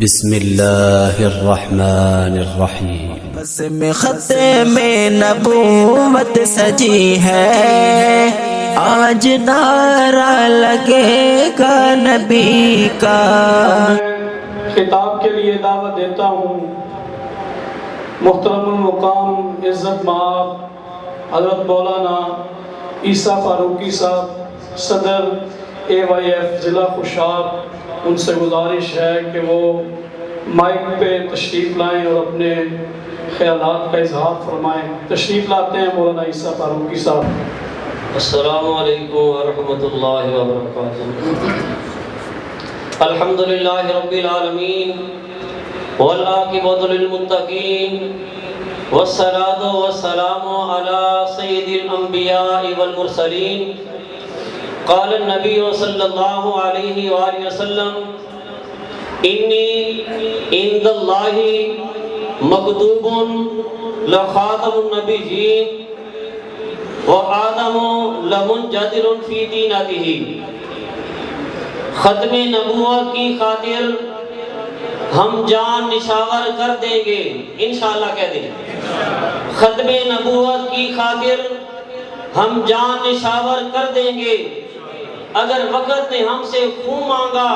بسم اللہ الرحمن الرحیم۔ بس میں ختم نبوت سجی ہے، آج نعرہ لگے گا نبی کا۔ خطاب کے لیے دعوت دیتا ہوں محترم المقام عزت مآب حضرت مولانا عیسیٰ فاروقی صاحب صدر AYF ضلع خوشاب۔ ان سے گزارش ہے کہ وہ مائک پہ تشریف لائیں اور اپنے خیالات کا اظہار فرمائیں۔ تشریف لاتے ہیں مولانا عیسیٰ فاروقی صاحب۔ السلام علیکم ورحمۃ اللہ وبرکاتہ۔ الحمدللہ رب العالمین والعاقبۃ للمتقین والصلاۃ والسلام علی سید الانبیاء والمرسلین۔ قال النبی صلی اللہ علیہ وآلہ وسلم انی عند اللہ مکتوب لخاتم النبیین وآدم لمنجدر فی دینتہ۔ ختم نبوت کی خاطر ہم جان نشاور کر دیں گے، انشاءاللہ کہہ دیں۔ ختم نبوت کی خاطر ہم جان نشاور کر دیں گے۔ اگر وقت نے ہم سے خون مانگا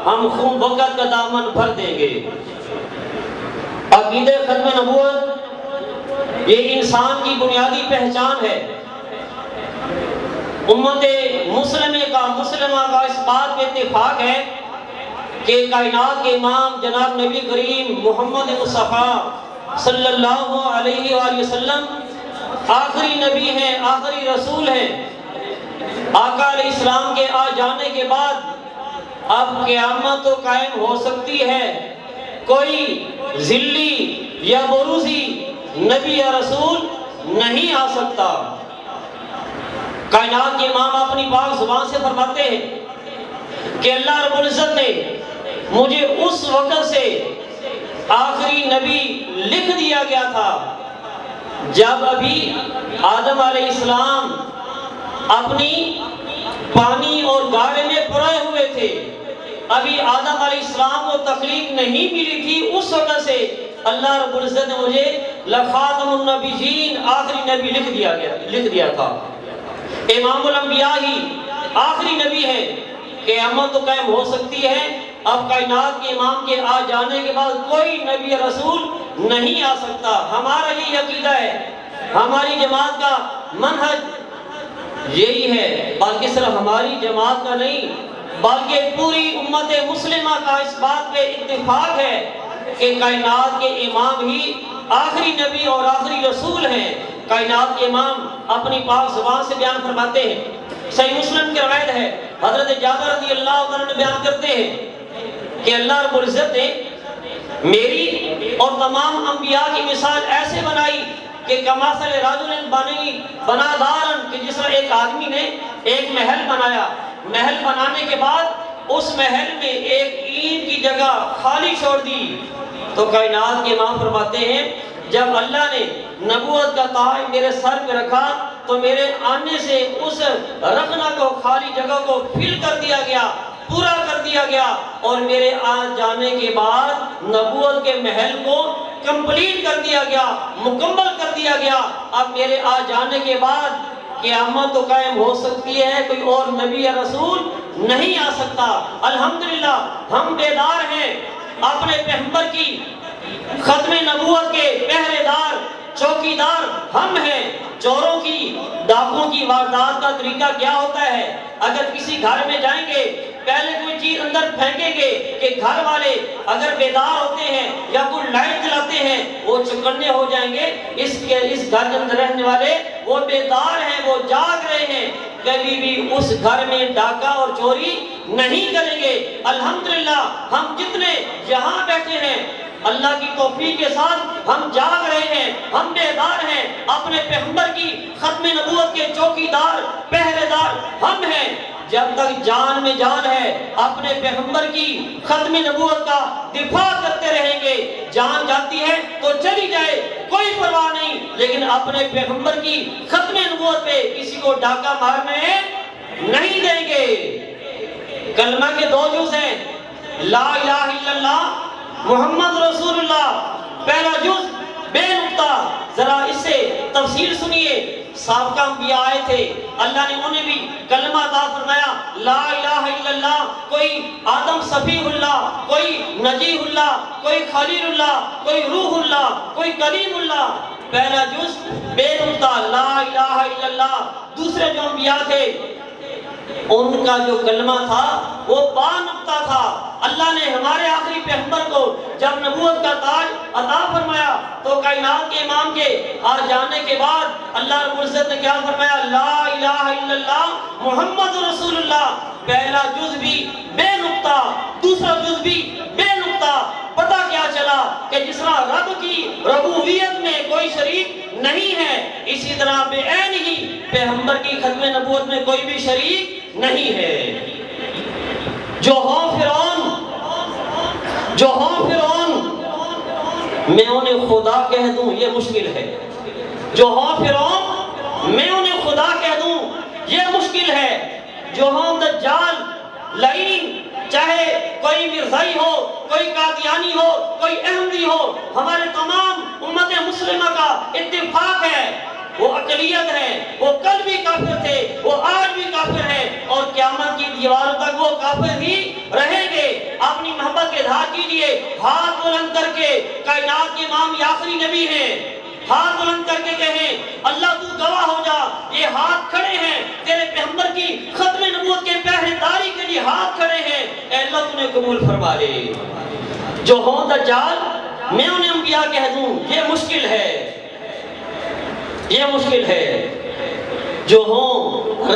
ہم خون وقت کا دامن بھر دیں گے۔ عقیدہ ختم نبوت یہ انسان کی بنیادی پہچان ہے۔ امت مسلمہ کا اس بات پہ اتفاق ہے کہ کائنات کے امام جناب نبی کریم محمد مصطفیٰ صلی اللہ علیہ وآلہ وسلم آخری نبی ہیں، آخری رسول ہیں۔ آقا علیہ السلام کے آ جانے کے بعد اب قیامت تو قائم ہو سکتی ہے، کوئی ذلی یا بروزی نبی یا رسول نہیں آ سکتا۔ کائنات کے امام اپنی پاک زبان سے فرماتے ہیں کہ اللہ رب العزت نے مجھے اس وقت سے آخری نبی لکھ دیا گیا تھا جب ابھی آدم علیہ السلام اپنی پانی اور گارے میں پڑے ہوئے تھے، ابھی آدم علیہ السلام کو تخلیق نہیں ملی تھی، اس وقت سے اللہ رب العزت نے مجھے لخاتم النبیین آخری نبی لکھ دیا تھا۔ امام الانبیاء ہی آخری نبی ہے، قیامت تو قائم ہو سکتی ہے۔ اب کائنات کے امام کے آ جانے کے بعد کوئی نبی رسول نہیں آ سکتا۔ ہمارا یہ عقیدہ ہے، ہماری جماعت کا منہج یہی ہے، بلکہ صرف ہماری جماعت کا نہیں بلکہ پوری امت مسلمہ کا اس بات پہ اتفاق ہے کہ کائنات کے امام ہی آخری نبی اور آخری رسول ہیں۔ کائنات کے امام اپنی پاک زبان سے بیان فرماتے ہیں۔ صحیح مسلم کی روایت ہے، حضرت جابر رضی اللہ عنہ بیان کرتے ہیں کہ اللہ رب العزت نے میری اور تمام انبیاء کی مثال ایسے بنائی کہ کمثل رجل بنا دارن، کہ جس طرح ایک آدمی نے ایک محل بنایا، محل بنانے کے بعد اس محل میں ایک اینٹ کی جگہ خالی چھوڑ دی، تو کائنات کے امام فرماتے ہیں جب اللہ نے نبوت کا تاج میرے سر پہ رکھا تو میرے آنے سے اس رکھنا کو، خالی جگہ کو فل کر دیا گیا، پورا کر دیا گیا، اور میرے آ جانے کے بعد نبوت کے محل کو کمپلیٹ کر دیا گیا، مکمل کر دیا گیا۔ اب میرے آ جانے کے بعد قیامت تو قائم ہو سکتی ہے، کوئی اور نبی یا رسول نہیں آ سکتا۔ الحمدللہ ہم بیدار ہیں، اپنے پیغمبر کی ختم نبوت کے پہرے دار، چوکیدار ہم ہیں۔ چوروں کی، ڈاکوں کی واردات کا طریقہ کیا ہوتا ہے؟ اگر کسی گھر میں جائیں گے پہلے کوئی چیز اندر پھینکیں گے کہ گھر والے اگر بیدار ہوتے ہیں یا کوئی لائٹ جلاتے ہیں وہ چوکنے ہو جائیں گے، اس گھر کے اندر رہنے والے وہ بیدار ہیں، وہ جاگ رہے ہیں، کبھی بھی اس گھر میں ڈاکہ اور چوری نہیں کریں گے۔ الحمدللہ ہم جتنے یہاں بیٹھے ہیں اللہ کی توفیق کے ساتھ ہم جاگ رہے ہیں، ہم بیدار ہیں، اپنے پیغمبر کی ختم نبوت کے چوکیدار، پہرے دار ہم ہیں۔ جب تک جان میں جان ہے اپنے پیغمبر کی ختم نبوت کا دفاع کرتے رہیں گے۔ جان جاتی ہے تو چلی جائے، کوئی پرواہ نہیں، لیکن اپنے پیغمبر کی ختم نبوت پہ کسی کو ڈاکہ مارنے نہیں دیں گے۔ کلمہ کے دو جز ہیں، لا الہ الا اللہ محمد رسول اللہ پہلا جز بے نقطہ. ذرا اس سے تفصیل سنیے. سابقہ انبیاء آئے تھے, اللہ نے انہیں بھی کلمہ عطا فرمایا لا الہ الا اللہ. کوئی آدم صفی اللہ, کوئی نجیح اللہ, کوئی خلیل اللہ, کوئی روح اللہ, کوئی کلیم اللہ. پہلا جز بے نقطہ لا الہ الا اللہ. دوسرے جو انبیاء تھے ان کا جو کلمہ تھا وہ با نقطہ تھا. اللہ نے ہمارے آخری پیغمبر کو جب نبوت کا تاج عطا فرمایا تو کائنات کے امام کے آ جانے کے بعد اللہ رب العزت نے کیا فرمایا لا الہ الا اللہ محمد رسول اللہ. پہلا جز بھی بے نقطہ, دوسرا جز بھی بے نقطہ. پتہ کیا چلا کہ جس طرح رب کی ربوبیت میں کوئی شریک نہیں ہے, اسی طرح بے عین ہی پیغمبر کی ختم نبوت میں کوئی بھی شریک نہیں ہے. جو ہوں فرعون میں انہیں خدا کہہ دوں یہ مشکل ہے. جو ہوں فرعون میں انہیں خدا کہہ دوں یہ مشکل ہے. جو ہوں دجال لعین, چاہے کوئی مرزائی ہو, کوئی قادیانی ہو, کوئی احمدی ہو, ہمارے تمام امت مسلمہ کا اتفاق ہے وہ اقلیت ہے. وہ کل بھی کافر تھے, وہ آج بھی کافر ہیں, اور قیامت کی دیواروں تک وہ کافر ہی رہیں گے. اپنی محبت کے اظہار کیجئے, ہاتھ بلند کر کے کائنات کے امام یہ آخری نبی ہیں, ہاتھ بلند کر کے کہیں اللہ تو گواہ ہو جا. یہ ہاتھ کھڑے ہیں تیرے پیغمبر کی ختم نبوت کے پہرے داری کے لیے ہاتھ کھڑے ہیں, اے اللہ تو نے قبول فرما لے. جو ہوں دجال میں انہیں انبیاء کہہ دوں یہ مشکل ہے, یہ مشکل ہے. جو ہوں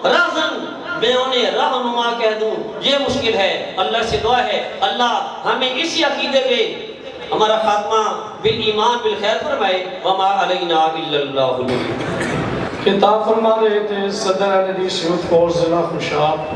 رہزن میں انہیں رہنما کہہ دوں یہ مشکل ہے. اللہ سے دعا ہے اللہ ہمیں اسی عقیدے پہ ہمارا خاتمہ بالایمان بالخیر فرمائے. وما علینا الا اللہ. خطاب فرما رہے تھے صدر اہل حدیث یوتھ فورس ضلع خوشاب.